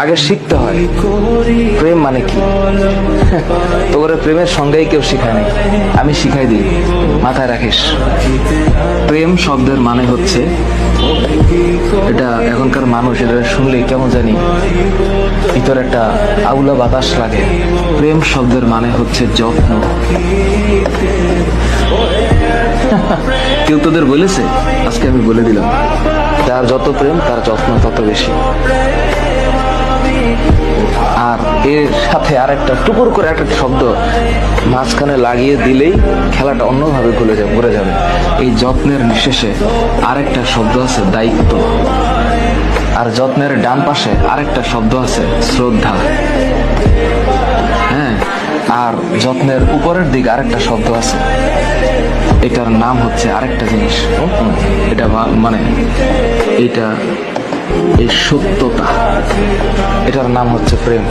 আগে শিখতে হয় প্রেম মানে কি। তোর প্রেমের সঙ্গেই কেউ শিখায় নাই, আমি শিখাই দিই, মাথায় রাখিস। প্রেম শব্দের মানে হচ্ছে, এটা এখনকার মানুষ এটা শুনলে কেমন জানি ভিতরে একটা আউলা বাতাস লাগে। প্রেম শব্দের মানে হচ্ছে যত্ন। কেউ তোদের বলেছে? আজকে আমি বলে দিলাম, যার যত প্রেম তার যত্ন তত বেশি। আর এর সাথে আর একটা টুকুর করে একটা শব্দ মাঝখানে লাগিয়ে দিলেই খেলাটা অন্যভাবে ঘুরে যাবে। এই যত্নের নিঃশেষে আরেকটা শব্দ আছে দায়িত্ব, আর যত্নের ডান পাশে আরেকটা শব্দ আছে শ্রদ্ধা। হ্যাঁ, আর যত্নের উপরের দিকে আরেকটা শব্দ আছে, এটার নাম হচ্ছে আরেকটা জিনিস। এটা মানে এটা এই সত্যতা, এটার নাম হচ্ছে প্রেম।